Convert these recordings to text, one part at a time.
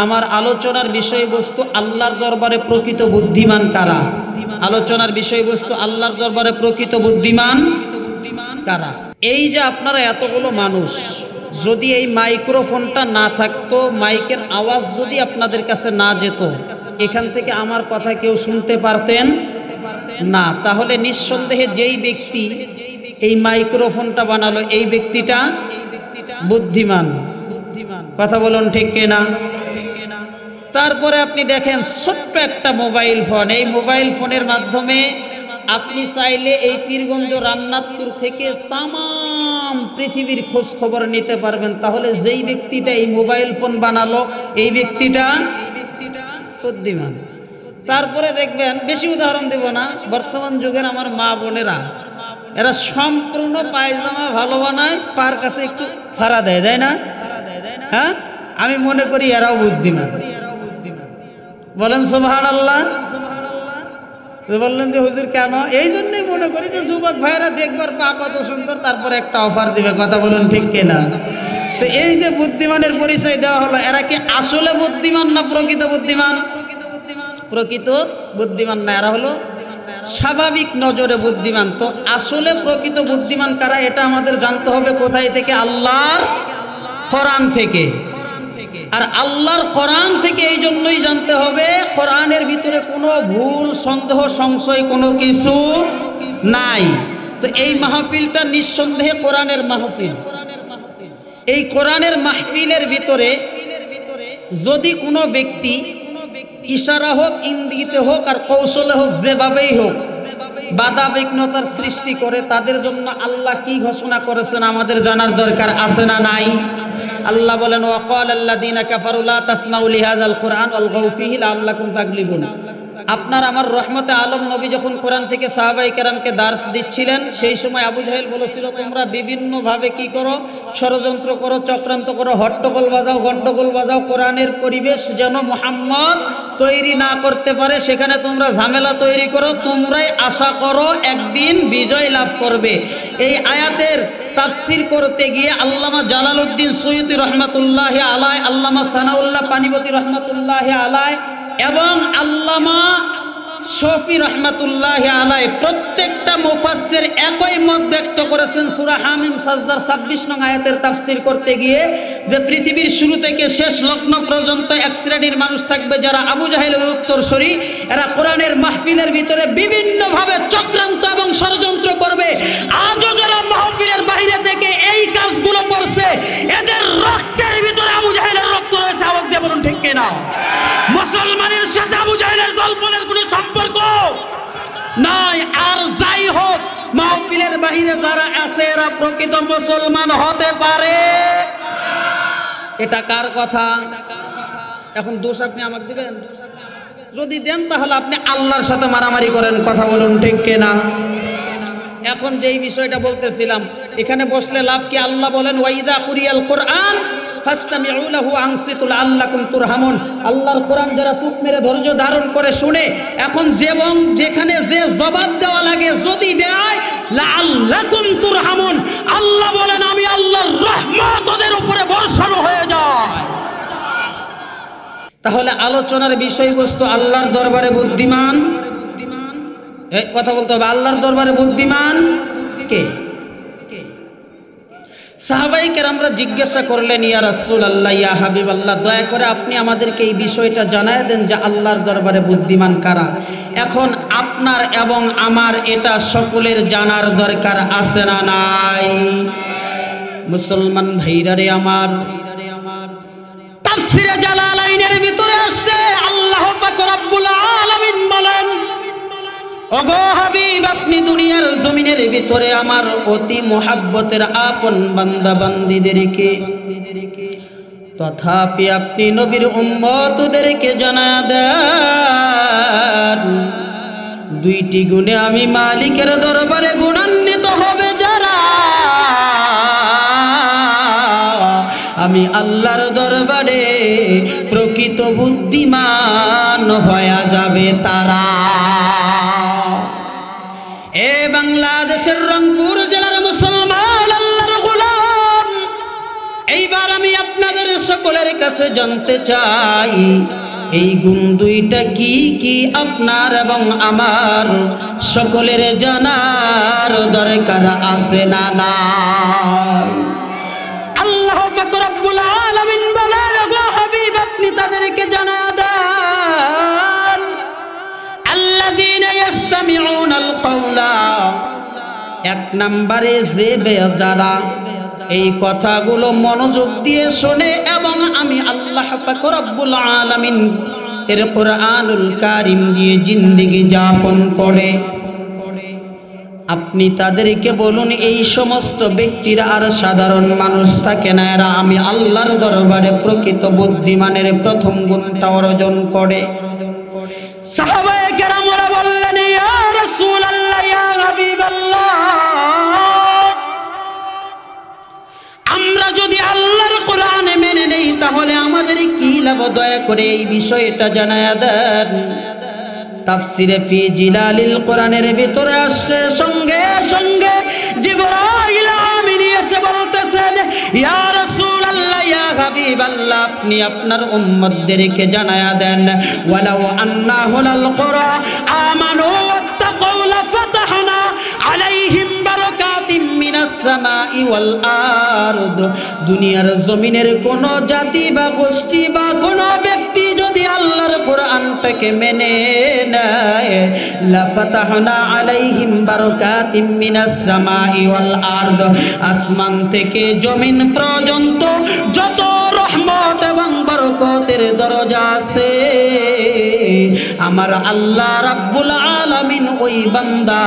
আমার আলোচনার বিষয়বস্তু আল্লাহর দরবারে প্রকৃত বুদ্ধিমান কারা। আলোচনার বিষয়বস্তু আল্লাহর দরবারে প্রকৃত বুদ্ধিমান কারা। এই যে আপনারা এতগুলো মানুষ, যদি এই মাইক্রোফোনটা না থাকতো, মাইকের আওয়াজ যদি আপনাদের কাছে না যেত, এখান থেকে আমার কথা কেউ শুনতে পারতেন না। তাহলে নিঃসন্দেহে যেই ব্যক্তি এই মাইক্রোফোনটা বানালো, এই ব্যক্তিটা বুদ্ধিমান। কথা বলুন ঠিক কিনা? তারপরে আপনি দেখেন ছোট্ট একটা মোবাইল ফোন, এই মোবাইল ফোনের মাধ্যমে আপনি চাইলে এই পীরগঞ্জ রামনাথপুর থেকে তামাম পৃথিবীর খোঁজ খবর নিতে পারবেন। তাহলে যেই ব্যক্তিটা এই মোবাইল ফোন বানালো, এই ব্যক্তিটা বুদ্ধিমান। তারপরে দেখবেন, বেশি উদাহরণ দেব না, বর্তমান যুগের আমার মা বোনেরা, এরা সম্পূর্ণ পায়জামা ভালো বানায়, পার কাছে একটু ফাড়া দেয়, দেয় না? হ্যাঁ, আমি মনে করি এরাও বুদ্ধিমান। বলেন সুবহানাল্লাহ। বললেন যে হুজুর কেন? এই জন্যই মনে করি যে যুবক ভাইরা দেখবার পা কত সুন্দর, তারপরে একটা অফার দিবে। কথা বলুন ঠিক কিনা? তো এই যে বুদ্ধিমানের পরিচয় দেওয়া হলো, এরা কি আসলে বুদ্ধিমান না প্রকৃত বুদ্ধিমান? প্রকৃত বুদ্ধিমান না, এরা হলো স্বাভাবিক নজরে বুদ্ধিমান। তো আসলে প্রকৃত বুদ্ধিমান কারা, এটা আমাদের জানতে হবে কোথায় থেকে? আল্লাহর কোরআন থেকে। আর আল্লাহর কোরআন থেকে এই জন্যই জানতে হবে, কোরআনের ভিতরে কোনো ভুল, সন্দেহ, সংশয় কোনো কিছু নাই। তো এই মাহফিলটা নিঃসন্দেহে কোরআনের মাহফিল। এই কোরআনের মাহফিলের ভিতরে যদি কোনো ব্যক্তি ইশারা হোক, ইঙ্গিতে হোক আর কৌশলে হোক, যেভাবেই হোক, বাধা বিঘ্নতার সৃষ্টি করে, তাদের জন্য আল্লাহ কি ঘোষণা করেছেন আমাদের জানার দরকার আছে না নাই? আল্লাহ বলেন, ওয়াকালাল্লাযীনা কাফারু লা তাসমাউ লিহাযাল কুরআন ওয়ালগাউ ফীহি লাআল্লাকুম তাগলিবুন। আপনার আমার রহমতে আলম নবী যখন কোরআন থেকে সাহাবায়ে কেরামকে দার্স দিচ্ছিলেন, সেই সময় আবু জাহেল বলেছিল, তোমরা বিভিন্নভাবে কি করো? ষড়যন্ত্র করো, চক্রান্ত করো, হট্টগোল বাজাও, গন্ডগোল বাজাও, কোরআনের পরিবেশ যেন মুহাম্মদ তৈরি না করতে পারে সেখানে তোমরা ঝামেলা তৈরি করো, তোমরাই আশা করো একদিন বিজয় লাভ করবে। এই আয়াতের তাফসীর করতে গিয়ে আল্লামা জালালউদ্দিন সুয়ুতী রহমাতুল্লাহি আলাইহি, আল্লামা সানাউল্লাহ পানিপতি রহমাতুল্লাহি আলাইহি এবং আল্লামা শফি রহমাতুল্লাহি আলাইহি প্রত্যেকটা মুফাসসির একই মত ব্যক্ত করেছেন সূরা হামিম সাজদার 26 নং আয়াতের তাফসীর করতে গিয়ে, যে পৃথিবীর শুরু থেকে শেষ লগ্ন পর্যন্ত এক শ্রেণীর মানুষ থাকবে যারা আবু জাহেলের উত্তরসূরি। এরা কোরআনের মাহফিলের ভিতরে বিভিন্নভাবে চক্রান্ত এবং ষড়যন্ত্র করবে। আজও যারা মাহফিলের বাইরে থেকে এই কাজগুলো করছে, এদের রক্তের ভিতরে আবু জাহেলের রক্ত রয়েছে। আওয়াজ দিয়ে বলুন ঠিক কিনা? মুসলমানের সাথে আবু জাহেলের গল্পের কোনো সম্পর্ক নাই। আর যাই হোক, মাহফিলের বাহিরে যারা আছে এরা প্রকৃত মুসলমান হতে পারে। এটা কার কথা? এখন দোষ আপনি আমাকে দিবেন? যদি দেন তাহলে আপনি আল্লাহর সাথে মারামারি করেন। কথা বলুন ঠিক কিনা? এখন যেই বিষয়টা বলতেছিলাম, এখানে বসলে লাভ কি? আল্লাহ বলেন, ওয়াইদা কুরিয়াল কোরআন ফাসতামিউ লাহু আনসিতু লাআল্লাকুম তুরহামুন। আল্লাহর কোরআন যারা চুপ মেরে ধৈর্য ধারণ করে শুনে, এখন যেখানে যে জবাব দেওয়া লাগে যদি দেয়, লাআল্লাকুম তুরহামুন, আল্লাহ বলেন আমি আল্লাহর রহমত ওদের উপরে বর্ষণ হয়ে যায়। তাহলে আলোচনার বিষয়বস্তু আল্লাহর দরবারে বুদ্ধিমান, কথা বলতে হবে, আল্লাহর দরবারে বুদ্ধিমান কে? সাহাবায়ে কেরামরা জিজ্ঞাসা করলেন, ইয়া রাসূলুল্লাহ, ইয়া হাবিবাল্লাহ, দয়া করে আপনি আমাদেরকে এই বিষয়টা জানায় দেন যে আল্লাহর দরবারে বুদ্ধিমান কারা। এখন আপনার এবং আমার এটা সকলের জানার দরকার আছে না নাই? মুসলমান ভাইরা রে আমার, তাফসীরে জালালাইনের ভিতরে আসছে, আল্লাহ পাক রব্বুল আলামিন বলেন, ওগো হাবিব, আপনি দুনিয়ার জমিনের ভিতরে আমার অতি মোহাব্বতের আপন বান্দা বান্দীদেরকে, তথাপি আপনি নবীর উম্মতদেরকে জানায়া দেন, দুইটি গুণে আমি মালিকের দরবারে গুণান্বিত হবে যারা, আমি আল্লাহর দরবারে প্রকৃত বুদ্ধিমান হয়ে যাবে তারা। এ বাংলাদেশের রংপুর জেলার মুসলমান আল্লাহর গোলাম, এইবার আমি আপনাদের সকলের কাছে জানতে চাই, এই গুণ দুইটা কি কি আপনার এবং আমার সকলের জানার দরকার আছে না নাই? আল্লাহ পাক রব্বুল আলামিন বলেন, গো হাবিব আপনি তাদেরকে জানায়া দেন, আল্লাযীনা ইস্তামিউনাল কাওলা, এক নম্বরে যে যারা এই কথাগুলো মনোযোগ দিয়ে শোনে এবং আমি আল্লাহ পাক রব্বুল আলামিন এর কোরআনুল কারীম দিয়ে জিন্দেগি যাপন করে, আপনি তাদেরকে বলুন এই সমস্ত ব্যক্তিরা আর সাধারণ মানুষ থাকে না, এরা আমি আল্লাহর দরবারে প্রকৃত বুদ্ধিমানের প্রথম গুণটা অর্জন করে। সাহাবায়ে কেরামরা বললেন, ইয়া রাসূলুল্লাহ, ইয়া হাবিবাল্লাহ, আমরা যদি আল্লাহর কোরআনে মেনে নেই তাহলে আমাদের কি লাভ? দয়া করে এই বিষয়টা জানায়া দেন। তাফসিরে ফি জিলালিল কোরআনের ভিতরে আসছে, সঙ্গে সঙ্গে জিবরাইল আমিন এসে বলতেছেন, ইয়া রাসূলুল্লাহ, ইয়া হাবিবাল্লাহ, আপনি আপনার উম্মতদেরকে জানায়া দেন, ওয়ালাউ আন্নাহু লাল কুরা আমানু ওয়াত্তাকাউ লাফাতাহনা আলাইহিম বারাকাতিম মিনাস সামাই ওয়াল আরদ। দুনিয়ার জমিনের কোন জাতি বা গোষ্ঠী বা কোন ব্যক্তি যদি আল্লাহর কোরআনটাকে মেনে নেয়, লাফাতাহনা আলাইহিম বারাকাতিম মিনাস সামাই ওয়াল আরদ, আসমান থেকে জমিন পর্যন্ত যত রহমত এবং বরকতের দরজা আছে আমার আল্লাহ রাব্বুল আলামিন ওই বান্দা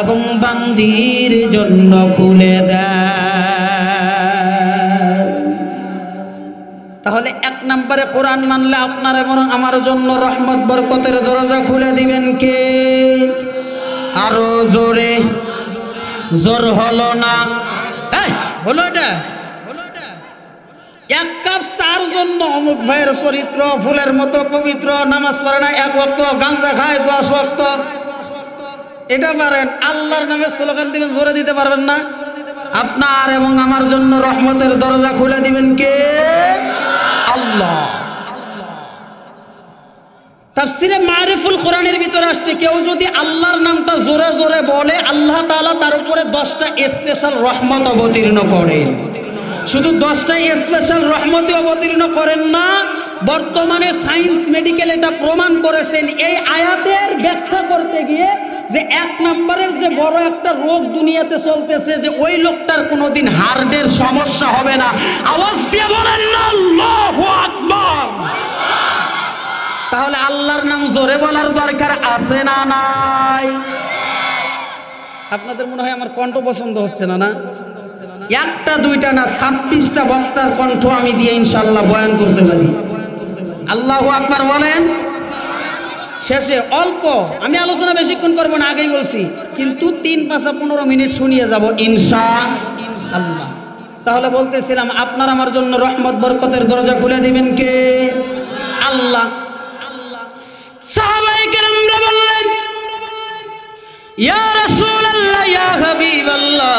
এবং বান্দির জন্য খুলে দেয়। তাহলে এক নম্বরে কোরআন মানলে আপনার এবং আমার জন্য রহমত বরকতের দরজা খুলে দিবেন কে? আরো জোরে, জোর হলো না? হলো এটা? এক কাপ চার জন্য অমুক ভাইয়ের চরিত্র ফুলের মতো পবিত্র, নামাজ পড়ে না, এক ওয়াক্ত গাঞ্জা খায় 10 ওয়াক্ত, এটা পারেন? আল্লাহর নামে স্লোগান দিবেন, জোরে দিতে পারবেন না? আপনার এবং আমার জন্য রহমতের দরজা খুলে দিবেন কে? আল্লাহ। তাফসিরে মারিফুল কোরআনের ভিতরে আসছে, কেউ যদি আল্লাহর নামটা জোরে জোরে বলে আল্লাহ তাআলা তার উপরে 10টা স্পেশাল রহমত অবতীর্ণ করেন। শুধু 10টা স্পেশাল রহমতে অবতীর্ণ করেন না, বর্তমানে সায়েন্স মেডিকেল এটা প্রমাণ করেছেন। এই আয়াতের ব্যাখ্যা করতে গিয়ে যে এক নম্বরের যে বড় একটা রোগ দুনিয়াতে চলতেছে, যে ওই লোকটার কোনোদিন হার্টের সমস্যা হবে না। আওয়াজ দিয়ে বলেন না আল্লাহু আকবার। তাহলে আল্লাহর নাম জোরে বলার দরকার আছে না নাই? আপনাদের মনে হয় আমার কণ্ঠ পছন্দ হচ্ছে না? না, একটা দুইটা না, 26টা বক্তার কণ্ঠ আমি দিয়ে ইনশাআল্লাহ বয়ান করতে পারি। আল্লাহু আকবার বলেন। শেষে অল্প, আমি আলোচনা বেশিক্ষণ করবো না, আগেই বলছি, কিন্তু 3-5-15 মিনিট শুনিয়ে যাব ইনশাআল্লাহ। তাহলে বলতেছিলাম, আপনার আমার জন্য রহমত বরকতের দরজা খুলে দিবেন কে? আল্লাহ। সাহাবায়ে কেরামরা বললেন, ইয়া রাসূলুল্লাহ, ইয়া হাবিবাল্লাহ,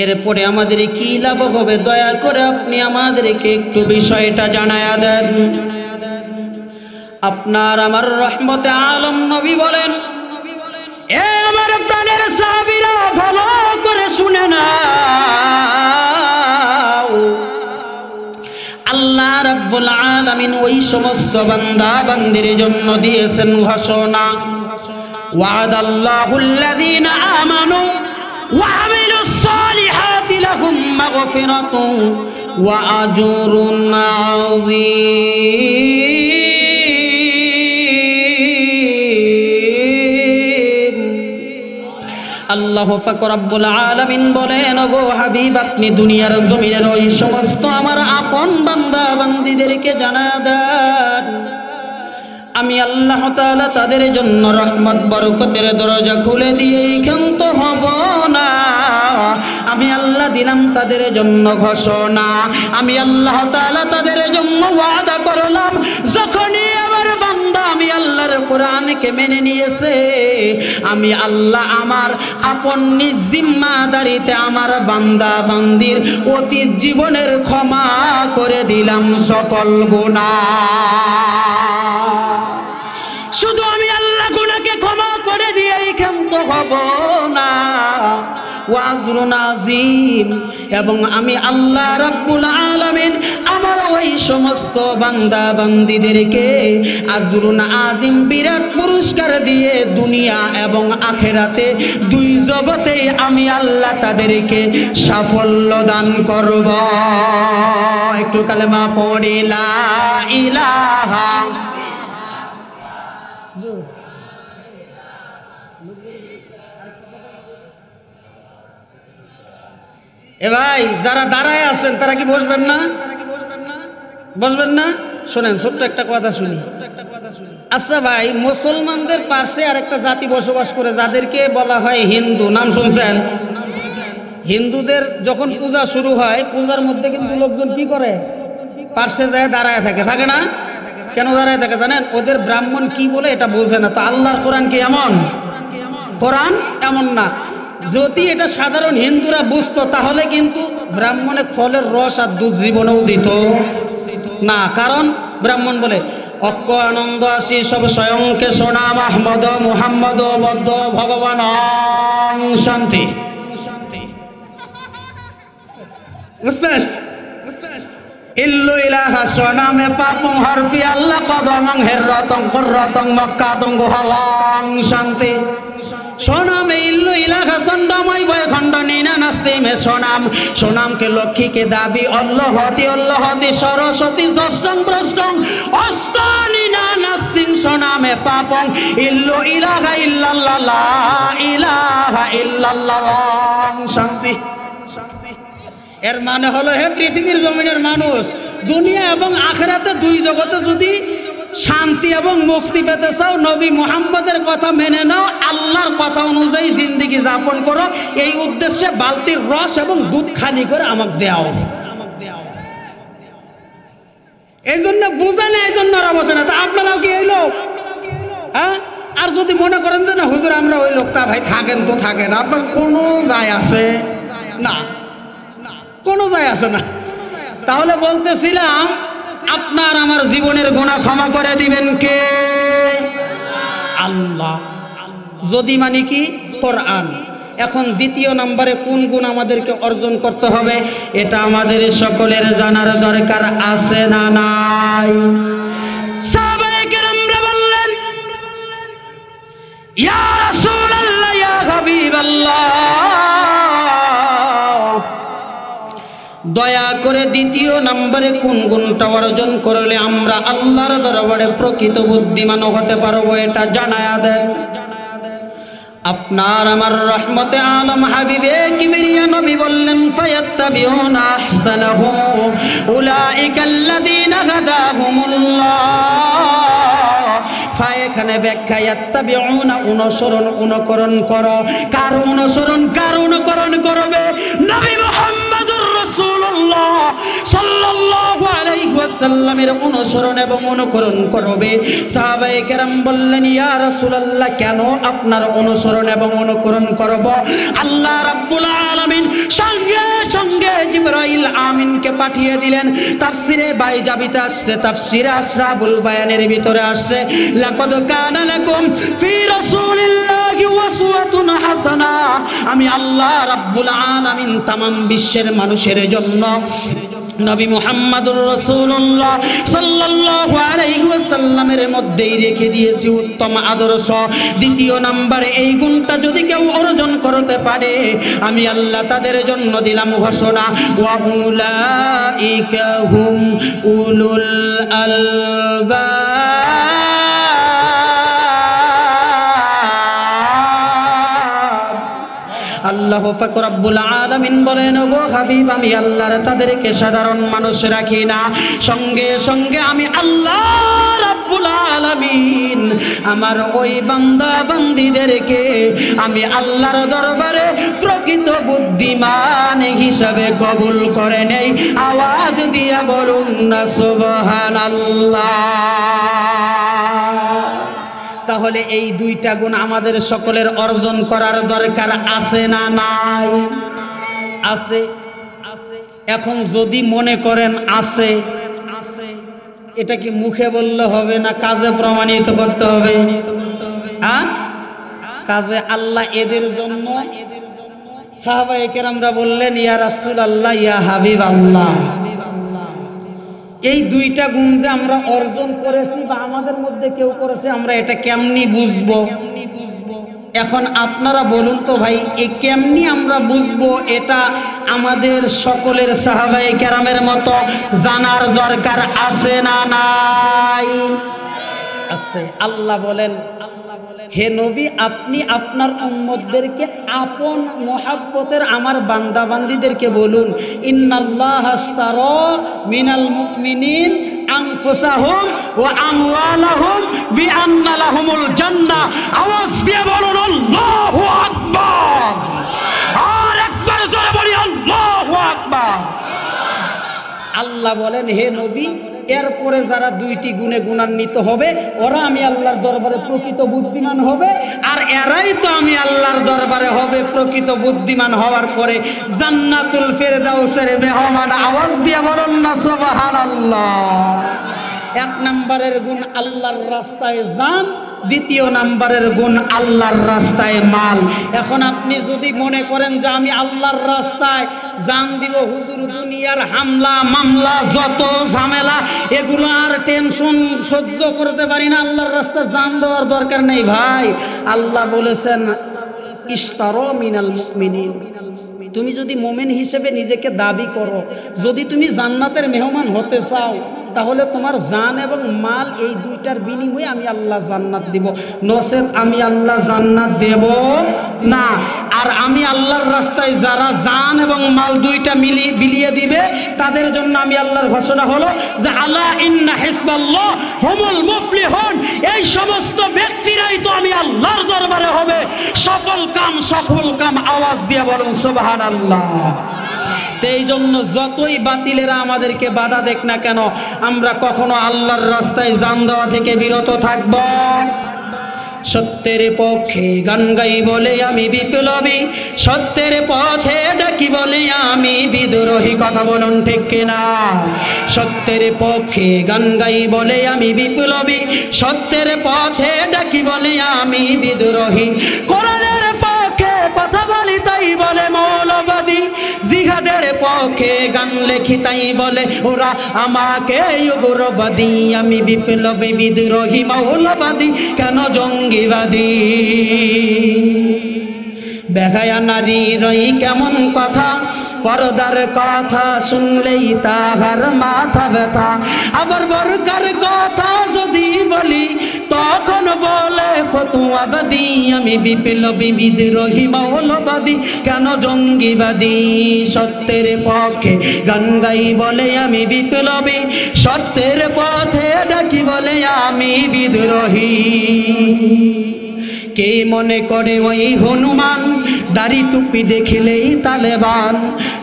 এরপরে আমাদের কি লাভ হবে? দয়া করে আপনি আমাদেরকে একটু বিষয়টা জানায়া দেন। আপনার আমার রহমতে আলম নবী বলেন, এ আমার প্রাণের সাহাবীরা, ভালো করে শুনে নাও, আল্লাহ রাব্বুল আলামিন ওই সমস্ত বান্দা বান্দির জন্য দিয়েছেন ঘোষণা, ওয়াদাল্লাহুল লাযীনা আমানু ওয়া আমিলুস সালিহাতি লাহুম মাগফিরাতুন ওয়া আজরুন আযীম। আল্লাহ পাক রব্বুল আলামিন বলেন, গো হাবিব আপনি দুনিয়ার জমিনের ওই সমস্ত আমার আপন বান্দা বান্দীদেরকে জানায়া দেন, আমি আল্লাহ তাআলা তাদের জন্য রহমত বরকতের দরজা খুলে দিয়ে ক্ষান্ত হব না। আমি আল্লাহ দিলাম তাদের জন্য ঘোষণা, আমি আল্লাহ তাআলা তাদের জন্য ওয়াদা করলাম, যখনই আমার বান্দা আমি আল্লাহর কোরআনকে মেনে নিয়েছে, আমি আল্লাহ আমার আপন নিজ জিম্মাদারিতে আমার বান্দা বান্দির অতীত জীবনের ক্ষমা করে দিলাম সকল গুনাহ। শুধু আমি আল্লাহ গুনাহকে ক্ষমা করে দিয়েই ক্ষান্ত হব না, ওয়াজরুন আযীম, এবং আমি আল্লাহ রাব্বুল আলামিন আমার ওই সমস্ত বান্দা বান্দীদেরকে আজরুন আযীম বিরাট পুরস্কার দিয়ে দুনিয়া এবং আখিরাতে দুই জগতেই আমি আল্লাহ তাদেরকে সাফল্য দান করব। একটু কালেমা পড়ি লা ইলাহা। এ ভাই, যারা দাঁড়ায় আছেন তারা কি বসবেন না? বসবেন না? শোনেন, ছোট্ট একটা কথা শুনি। আচ্ছা ভাই, মুসলমানদের পাশে আরেকটা জাতি বসবাস করে যাদেরকে বলা হয় হিন্দু, নাম শুনছেন? হিন্দুদের যখন পূজা শুরু হয়, পূজার মধ্যে কিন্তু লোকজন কি করে? পাশে যায় দাঁড়ায় থাকে, থাকে না? কেন দাঁড়ায় থাকে জানেন? ওদের ব্রাহ্মণ কি বলে এটা বোঝে না। তো আল্লাহর কোরআন কি এমন? কোরআন এমন না। যদি এটা সাধারণ হিন্দুরা বুঝতো তাহলে কিন্তু ব্রাহ্মণে ফলের রস আর দুধ জীবনেও দিত না। কারণ ব্রাহ্মণ বলে অক্ষ আনন্দ আসি সব স্বয়ংকে সোনাম আহমদ মুহাম্মদ বদ্ধ ভগবান শান্তি। বুঝছেন? ইল্লু ইলাহা সোনামে পাপং হরফি আল্লাহ কদমং হেররতং কররতং মক্কাতং গুহালং শান্তি। সোনামে ইল্লু ইলাহা চন্দ্রময় বয়খণ্ড নিনা নাস্তি মে সোনাম। সোনামকে লক্ষ্মীকে দাবি অল্লহতি সরস্বতী ষষ্ঠং প্রষ্টং অষ্টনিনা নাস্তিং সোনামে পাপং ইল্লু ইলাহা ইল্লাল্লাহ লা ইলাহা ইল্লাল্লাহ শান্তি। এর মানে হলো, হে পৃথিবীর জমিনের মানুষ, দুনিয়া এবং আখিরাতে দুই জগতে যদি শান্তি এবং মুক্তি পেতে চাও, নবী মুহাম্মদের কথা মেনে নাও, আল্লাহর কথা অনুযায়ী জিন্দেগি যাপন করো। এই উদ্দেশ্যে বালতির রস এবং দুধ খালি করে আমাকে দেও। এই জন্য বুঝে না, এই জন্য ওরা বসে না। তা আপনারাও কি এই লোক? হ্যাঁ? আর যদি মনে করেন যে না হুজুর আমরা ওই লোক, তা ভাই থাকেন তো থাকেন, আপনার কোনো যায় আসে না, কোনো যায় আসে না। তাহলে বলতেছিলাম, আপনার আমার জীবনের গুনাহ ক্ষমা করে দিবেন কে? আল্লাহ। যদি মানে কি? কোরআন। এখন দ্বিতীয় নম্বরে কোন গুণ আমাদেরকে অর্জন করতে হবে, এটা আমাদের সকলের জানার দরকার আছে না নাই? সাহাবায়ে কেরামরা বললেন, ইয়া রাসূলুল্লাহ, ইয়া হাবিবাল্লাহ, দয়া করে দ্বিতীয় নম্বরে কোন গুণটা অর্জন করলে আমরা আল্লাহর দরবারে প্রকৃত বুদ্ধিমান হতে পারবো, এটা জানায়া দেন। আপনার আমার রহমতে আলম হাবিবে কিবরিয়া নবী বললেন, ফায়াত্তাবিউনা আহসানাহু উলাইকাল্লাযীনা হাদাহুমুল্লাহ। এখানে ব্যাখ্যা, ইয়াত্তাবিউনা অনুসরণ, অনুকরণ করো। কার অনুসরণ, কার অনুকরণ করবে? নবী মুহাম্মদুর রাসূলুল্লাহ সাল্লাল্লাহু আলাইহি ওয়াসাল্লামের অনুসরণ এবং অনুকরণ করবে। সাহাবায়ে কেরাম বললেন, ইয়া রাসূলুল্লাহ, কেন আপনার অনুসরণ এবং অনুকরণ করব? আল্লাহ রাব্বুল আলামিন সঙ্গে সঙ্গে জিবরাইল আমিনকে পাঠিয়ে দিলেন। তাফসিরে বাইজাবিতে আসছে, তাফসিরে আসরাবুল বায়ানের ভিতরে আসছে, লাকাদ কানা লাকুম ফি রাসূলিল্লাহি উসওয়াতুন হাসানা। আমি আল্লাহ রাব্বুল আলামিন তামাম বিশ্বের মানুষের জন্য নবী মুহাম্মদুর রাসূলুল্লাহ সাল্লাল্লাহু আলাইহি ওয়াসাল্লামের মধ্যেই রেখে দিয়েছি উত্তম আদর্শ। দ্বিতীয় নম্বরে এই গুণটা যদি কেউ অর্জন করতে পারে, আমি আল্লাহ তাদের জন্য দিলাম ঘোষণা, ওয়া উলাইকা হুম উলুল আলবাব। আল্লাহ পাক রব্বুল আলামিন বলেন, ও হাবিব, আমি আল্লাহর তাদেরকে সাধারণ মানুষ রাখি না, সঙ্গে সঙ্গে আমি আল্লাহ রব্বুল আলামিন আমার ওই বান্দা বান্দীদেরকে আমি আল্লাহর দরবারে প্রকৃত বুদ্ধিমান হিসাবে কবুল করে নেই। আওয়াজ দিয়া বলুন না সুবহানাল্লাহ। তাহলে এই দুইটা গুণ আমাদের সকলের অর্জন করার দরকার আছে না নাই? আছে। এখন যদি মনে করেন আছে, এটা কি মুখে বললে হবে না কাজে প্রমাণিত করতে হবে? কাজে আল্লাহ এদের জন্য সাহাবায়ে কেরামরা বললেন ইয়া রাসূলুল্লাহ ইয়া হাবিবাল্লাহ, এই দুইটা গুণ যে আমরা অর্জন করেছি বা আমাদের মধ্যে কেউ করেছে, আমরা এটা কেমনি বুঝবো? এখন আপনারা বলুন তো ভাই, এই কেমনি আমরা বুঝবো? এটা আমাদের সকলের সাহাবায়ে কেরামের মতো জানার দরকার আছে না নাই? আছে। আল্লাহ বলেন, হে নবী, আপনি আপনার উম্মতদেরকে আপন মোহাব্বতের আমার বান্দা বান্দীদেরকে বলুন, ইন্নাল্লাহ আশতারা মিনাল মুমিনিন আনফুসাহুম ওয়া আমওয়ালাহুম বিআন্না লাহুমুল জান্নাহ। আওয়াজ দিয়ে বলুন আল্লাহু আকবার। আর একবার জোরে বলি আল্লাহু আকবার। আল্লাহ বলেন, হে নবী, এরপরে যারা দুইটি গুণে গুণান্বিত হবে ওরা আমি আল্লাহর দরবারে প্রকৃত বুদ্ধিমান হবে, আর এরাই তো আমি আল্লাহর দরবারে হবে প্রকৃত বুদ্ধিমান হওয়ার পরে জান্নাতুল ফেরদাউসের মেহমান। আওয়াজ দিয়ে বলুন না সুবহানাল্লাহ। এক নম্বরের গুণ আল্লাহর রাস্তায় যান, দ্বিতীয় নম্বরের গুণ আল্লাহর রাস্তায় মাল। এখন আপনি যদি মনে করেন যে আমি আল্লাহর রাস্তায় জান দিব, হুজুর দুনিয়ার হামলা মামলা যত ঝামেলা এগুলো আর টেনশন সহ্য করতে পারি না, আল্লাহর রাস্তায় জান দেওয়ার দরকার নেই ভাই। আল্লাহ বলেছেন ইশতারা মিনাল মুমিনিন, তুমি যদি মুমিন হিসেবে নিজেকে দাবি করো, যদি তুমি জান্নাতের মেহমান হতে চাও, তাহলে তোমার জান এবং মাল এই দুইটার বিনিময়ে আমি আল্লাহ জান্নাত দিব, নচেত আমি আল্লাহ জান্নাত দেব না। আর আমি আল্লাহর রাস্তায় যারা জান এবং মাল দুইটা বিলিয়ে দিবে তাদের জন্য আমি আল্লাহর ঘোষণা হলো যে আলা ইন্না হিজবাল্লাহ হুমুল মুফলিহুন, এই সমস্ত ব্যক্তিরাই তো আমি আল্লাহর দরবারে হবে সফল কাম। আওয়াজ দিয়ে বলুন সুবহানাল্লাহ। এই জন্য যতই বাতিলেরা আমাদেরকে বাধা দেখ না কেন, আমরা কখনো আল্লাহর রাস্তায় জান দেওয়া থেকে বিরত থাকব। সত্যের পক্ষে গান গাই বলে আমি বিপ্লবী, সত্যের পথে ডাকি বলে আমি বিদ্রোহী। কথা বলুন ঠিক কিনা? সত্যের পক্ষে গান গাই বলে আমি বিপ্লবী, সত্যের পথে ডাকি বলে আমি বিদ্রোহী। কোরআনের পক্ষে কথা বলি তাই বলে মৌলবাদী, জিহাদের পক্ষে গান লেখি তাই বলে ওরা আমাকে উগ্রবাদী। আমি বিপ্লবী বিদ্রোহী মৌলবাদী, কেন জঙ্গিবাদী? বেহায়া নারীরই কেমন কথা, পর্দার কথা শুনলেই তাহার মাথা ব্যথা। আবার বরকার কথা যদি বলি তখন বলে ফতুয়াবাদী। আমি বিপ্লবী বিদ্রোহী মৌলবাদী, কেন জঙ্গিবাদী? সত্যের পক্ষে গান গাই বলে আমি বিপ্লবী, সত্যের পথে ডাকি বলে আমি বিদ্রোহী। কে মনে করে ওই হনুমান, দাড়ি টুপি দেখিলেই তালেবান?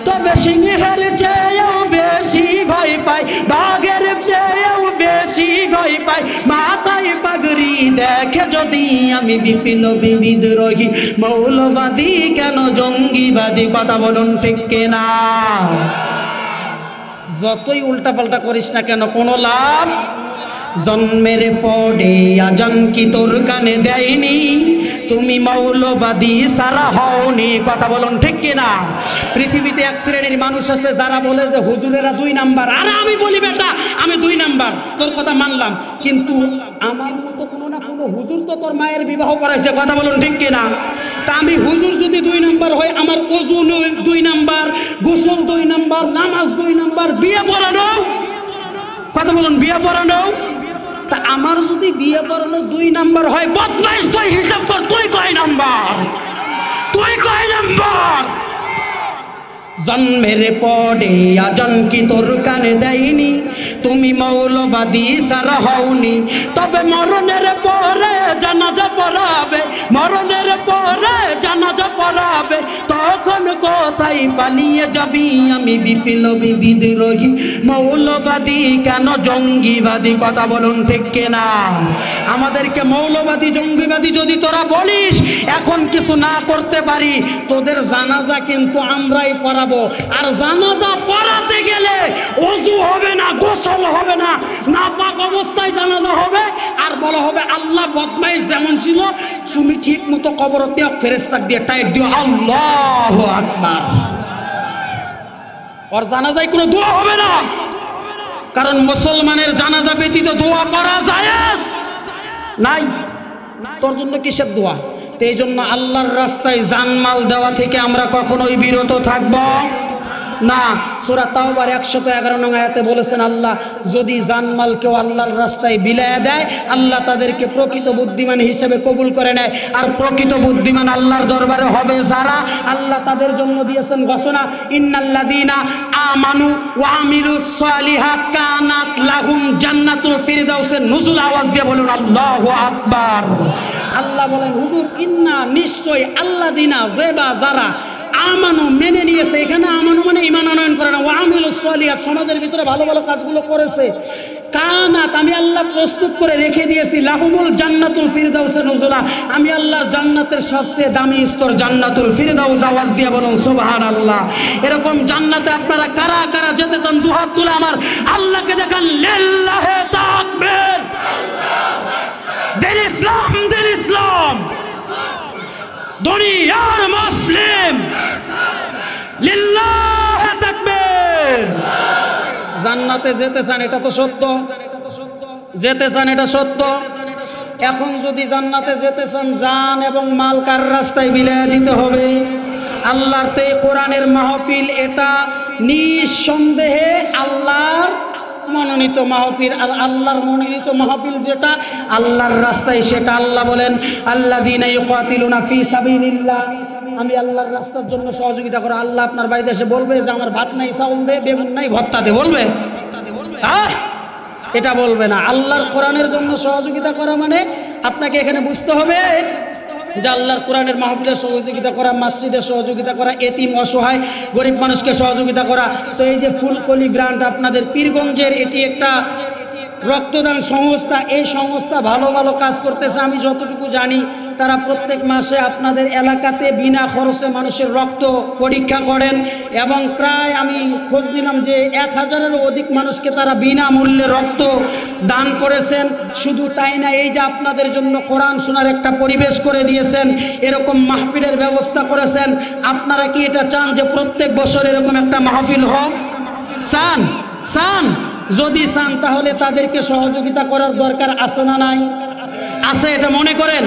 তবে সিংহের চেয়েও বেশি ভয় পাই, বাঘের চেয়েও বেশি ভয় পাই মাথায় পাগড়ি দেখে যদি আমি বিপ্লবী বিদ্রোহী মৌলবাদী, কেন জঙ্গিবাদী? কথা বলুন ঠিক কিনা? যতই উল্টাপাল্টা করিস না কেন কোনো লাভ। জন্মের পরে আজান কি তোর কানে দেয়নি? তুমি মৌলবাদী সারা হওনি। কথা বলুন ঠিক কিনা? পৃথিবীতে এক শ্রেণীর মানুষ আছে যারা বলে যে হুজুরেরা 2 নাম্বার। আরে আমি বলি বেটা আমি 2 নাম্বার, তোর কথা মানলাম, কিন্তু আমার মতো কোনো না কোনো হুজুর তো তোর মায়ের বিবাহ করাইছে। কথা বলুন ঠিক কিনা? তা আমি হুজুর যদি 2 নাম্বার হয়, আমার ওযু 2 নাম্বার, গোসল 2 নাম্বার, নামাজ 2 নাম্বার, বিয়ে পড়ানো, কথা বলুন বিয়ে পড়ানো। তা আমার যদি বিয়ে পড়ানো 2 নাম্বার হয়, বদমাইশ তুই হিসাব কর, তুই কয় নাম্বার? তুই কয় নাম্বার? জন্মের পরে আজান কি তোর কানে দেয়নি? তুমি মৌলবাদী সারা হওনি। তবে মরণের পরে জানাজা পড়াবে, মরণের পরে জানাজা পড়াবে, তখন কোথায় পালিয়ে যাবি? আমি বিপ্লবী বিদ্রোহী মৌলবাদী কেন জঙ্গিবাদী? কথা বলুন ঠিক কিনা? আমাদেরকে মৌলবাদী জঙ্গিবাদী যদি তোরা বলিস, এখন কিছু না করতে পারি, তোদের জানাজা কিন্তু আমরাই পড়াবো। আর জানাজা পড়াতে গেলে ওযু হবে না, গোসল হবে না, নাপাক অবস্থায় জানাজা হবে। আর বলা হবে আল্লাহ বদমাইশ যেমন ছিল তুমি ঠিক মতো কবরতে ফেরেশতা দিয়ে টাইট দিও, আল্লাহু আকবার। ওর জানাজায় কোনো দোয়া হবে না, কারণ মুসলমানের জানাজা ব্যতীত দোয়া করা জায়েজ নাই। তোর জন্য কিসের দোয়া? তো এই জন্য আল্লাহর রাস্তায় জানমাল দেওয়া থেকে আমরা কখনোই বিরত থাকব না। সূরা তাওবার 111 নং আয়াতে বলেছেন আল্লাহ যদি জানমাল কেউ আল্লাহর রাস্তায় বিলায়া দেয়, আল্লাহ তাদেরকে প্রকৃত বুদ্ধিমান হিসেবে কবুল করে নেয়। আর প্রকৃত বুদ্ধিমান আল্লাহর দরবারে হবে যারা, আল্লাহ তাদের জন্য দিয়েছেন ঘোষণা, ইন্নাল্লাযীনা আমানু ওয়া আমিলুস সালিহাত কানাত লাহুম জান্নাতুল ফিরদাউসের নুজুল। আওয়াজ দিয়ে বলুন আল্লাহু আকবার। আল্লাহ বলেন হুজুর ইন্না নিশ্চয় আল্লাযীনা যারা আমানু মেনে নিয়েছে, এখানে আমানু মানে ঈমান আনয়ন করে না, ওয়া আমিলুস সালিহাত সমাজের ভিতরে ভালো ভালো কাজগুলো করেছে, কানাত আমি আল্লাহ প্রস্তুত করে রেখে দিয়েছি লাহুমুল জান্নাতুল ফিরদাউসের নুজুলা, আমি আল্লাহর জান্নাতের সবচেয়ে দামি স্তর জান্নাতুল ফিরদাউস। আওয়াজ দিয়ে বলুন সুবহানাল্লাহ। এরকম জান্নাতে আপনারা কারা কারা যেতে চান? দুহাত তুলে আমার আল্লাহকে দেখান, লিল্লাহি তাকবীর। দিন ইসলাম, দিন ইসলাম, দুনিয়ার মুসলিম, লিল্লাহি তাকবীর। জান্নাতে যেতে চান, এটা তো সত্য, যেতে চান এটা সত্য। এখন যদি জান্নাতে যেতে চান, জান এবং মাল কার রাস্তায় বিলায়া দিতে হবে? আল্লাহর তে কোরআনের মাহফিল, এটা নিঃসন্দেহে আল্লাহর মনোনীত মাহফিল। আর আল্লাহর মনোনীত মাহফিল যেটা আল্লাহর রাস্তায়, সেটা আল্লাহ বলেন আল্লাযীনা ইউকাতিলুনা ফি সাবিলিল্লাহ, আমি আল্লাহর রাস্তার জন্য সহযোগিতা করো। আল্লাহ আপনার বাড়িতে এসে বলবে যে আমার ভাত নাই, চাউল দে, বেগুন নাই, ভর্তা দে, বলবে? এটা বলবে না। আল্লাহর কোরআনের জন্য সহযোগিতা করা মানে আপনাকে এখানে বুঝতে হবে যে আল্লাহর কোরআনের মাহফিলের সহযোগিতা করা, মসজিদে সহযোগিতা করা, এতিম অসহায় গরিব মানুষকে সহযোগিতা করা। তো এই যে ফুলকলি গ্রান্ট আপনাদের পীরগঞ্জের, এটি একটা রক্তদান সংস্থা। এই সংস্থা ভালো ভালো কাজ করতেছে। আমি যতটুকু জানি তারা প্রত্যেক মাসে আপনাদের এলাকাতে বিনা খরচে মানুষের রক্ত পরীক্ষা করেন, এবং প্রায় আমি খোঁজ নিলাম যে 1000-এরও অধিক মানুষকে তারা বিনামূল্যে রক্ত দান করেছেন। শুধু তাই না, এই যে আপনাদের জন্য কোরআন শোনার একটা পরিবেশ করে দিয়েছেন, এরকম মাহফিলের ব্যবস্থা করেছেন। আপনারা কি এটা চান যে প্রত্যেক বছর এরকম একটা মাহফিল হোক? চান? চান? যদি চান তাহলে তাদেরকে সহযোগিতা করার দরকার আছে না নাই? আছে, এটা মনে করেন।